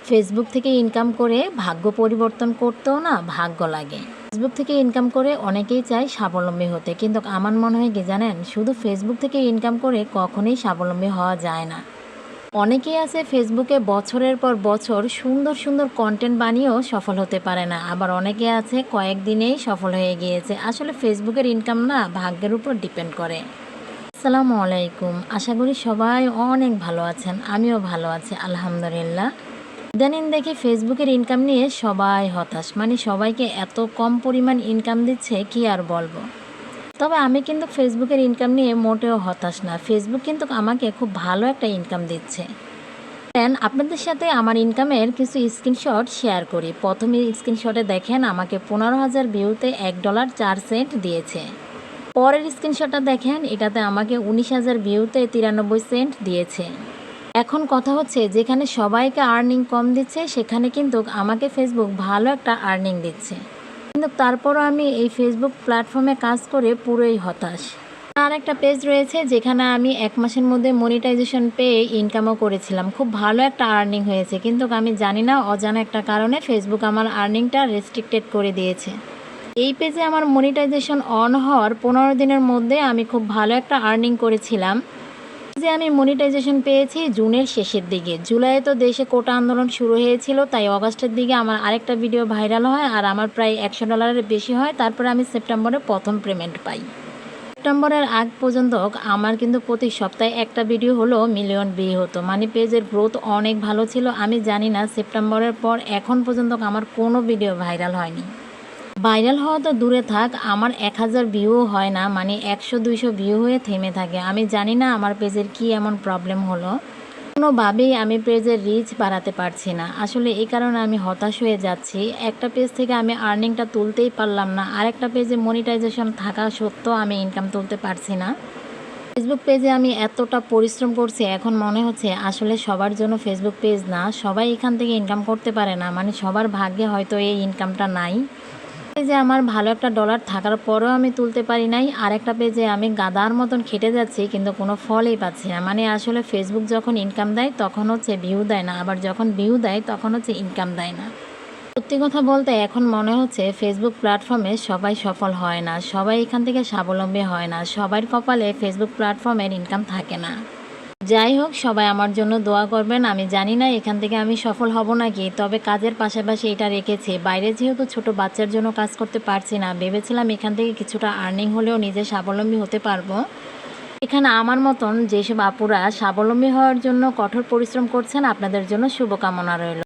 Facebook থেকে income করে ভাগ্য পরিবর্তন করতেও না ভাগ্য লাগে। ফেসবুক থেকে ইনকাম করে অনেকেই চায় স্বাবলম্বী হতে, কিন্তু আমার মনে হয় কি জানেন, শুধু ফেসবুক থেকে ইনকাম করে কখনোই স্বাবলম্বী হওয়া যায় না। অনেকেই আছে ফেসবুকে বছরের পর বছর সুন্দর সুন্দর কন্টেন্ট বানিয়েও সফল হতে পারে না, আবার অনেকে আছে কয়েকদিনেই সফল হয়ে গিয়েছে। আসলে ফেসবুকের ইনকাম না ভাগ্যের উপর ডিপেন্ড করে। আসসালামু আলাইকুম, আশা করি সবাই অনেক ভালো আছেন। আমিও ভালো আছি আলহামদুলিল্লাহ। ইদানিং দেখি ফেসবুকের ইনকাম নিয়ে সবাই হতাশ, মানে সবাইকে এত কম পরিমাণ ইনকাম দিচ্ছে কি আর বলবো। তবে আমি কিন্তু ফেসবুকের ইনকাম নিয়ে মোটেও হতাশ না। ফেসবুক কিন্তু আমাকে খুব ভালো একটা ইনকাম দিচ্ছে। আপনাদের সাথে আমার ইনকামের কিছু স্ক্রিনশট শেয়ার করি। প্রথমে স্ক্রিনশটে দেখেন আমাকে 15,000 ভিউতে $1.04 দিয়েছে। পরের স্ক্রিনশটটা দেখেন, এটাতে আমাকে 19,000 ভিউতে 93 সেন্ট দিয়েছে। এখন কথা হচ্ছে, যেখানে সবাইকে আর্নিং কম দিচ্ছে সেখানে কিন্তু আমাকে ফেসবুক ভালো একটা আর্নিং দিচ্ছে। কিন্তু তারপরও আমি এই ফেসবুক প্ল্যাটফর্মে কাজ করে পুরোই হতাশ। আর একটা পেজ রয়েছে যেখানে আমি 1 মাসের মধ্যে মনিটাইজেশন পেয়ে ইনকামও করেছিলাম, খুব ভালো একটা আর্নিং হয়েছে। কিন্তু আমি জানি না, অজানা একটা কারণে ফেসবুক আমার আর্নিংটা রেস্ট্রিক্টেড করে দিয়েছে। এই পেজে আমার মনিটাইজেশন অন হওয়ার 15 দিনের মধ্যে আমি খুব ভালো একটা আর্নিং করেছিলাম। যে আমি মনিটাইজেশন পেয়েছি জুনের শেষের দিকে। জুলাইয়ে তো দেশে কোটা আন্দোলন শুরু হয়েছিল, তাই অগাস্টের দিকে আমার আরেকটা ভিডিও ভাইরাল হয় আর আমার প্রায় $100 বেশি হয়। তারপরে আমি সেপ্টেম্বরে প্রথম পেমেন্ট পাই। সেপ্টেম্বরের আগ পর্যন্ত আমার কিন্তু প্রতি সপ্তাহে একটা ভিডিও হলো মিলিয়ন ভিউ হতো, মানে পেজের গ্রোথ অনেক ভালো ছিল। আমি জানি না সেপ্টেম্বরের পর এখন পর্যন্ত আমার কোনো ভিডিও ভাইরাল হয়নি। ভাইরাল হওয়া তো দূরে থাক, আমার 1000 ভিউও হয় না, মানে 100-200 ভিউ হয়ে থেমে থাকে। আমি জানি না আমার পেজের কি এমন প্রবলেম হলো, কোনোভাবেই আমি পেজের রিচ বাড়াতে পারছি না। আসলে এই কারণে আমি হতাশ হয়ে যাচ্ছি। একটা পেজ থেকে আমি আর্নিংটা তুলতেই পারলাম না, আরেকটা পেজে মনিটাইজেশন থাকা সত্ত্বেও আমি ইনকাম তুলতে পারছি না। ফেসবুক পেজে আমি এতটা পরিশ্রম করছি, এখন মনে হচ্ছে আসলে সবার জন্য ফেসবুক পেজ না, সবাই এখান থেকে ইনকাম করতে পারে না, মানে সবার ভাগ্যে হয়তো এই ইনকামটা নাই। পেজে আমার ভালো একটা ডলার থাকার পরেও আমি তুলতে পারি নাই, আরেকটা পেজে আমি গাধার মতন খেটে যাচ্ছি কিন্তু কোনো ফলই পাচ্ছি না। মানে আসলে ফেসবুক যখন ইনকাম দেয় তখন হচ্ছে ভিউ দেয় না, আবার যখন ভিউ দেয় তখন হচ্ছে ইনকাম দেয় না। সত্যি কথা বলতে এখন মনে হচ্ছে ফেসবুক প্ল্যাটফর্মে সবাই সফল হয় না, সবাই এখান থেকে স্বাবলম্বী হয় না, সবার কপালে ফেসবুক প্ল্যাটফর্মের ইনকাম থাকে না। যাই হোক, সবাই আমার জন্য দোয়া করবেন। আমি জানি না এখান থেকে আমি সফল হব নাকি, তবে কাজের পাশাপাশি এটা রেখেছি। বাইরে যেহেতু ছোট বাচ্চার জন্য কাজ করতে পারছি না, ভেবেছিলাম এখান থেকে কিছুটা আর্নিং হলেও নিজে স্বাবলম্বী হতে পারবো। এখানে আমার মতন যেসব আপুরা স্বাবলম্বী হওয়ার জন্য কঠোর পরিশ্রম করছেন, আপনাদের জন্য শুভকামনা রইল।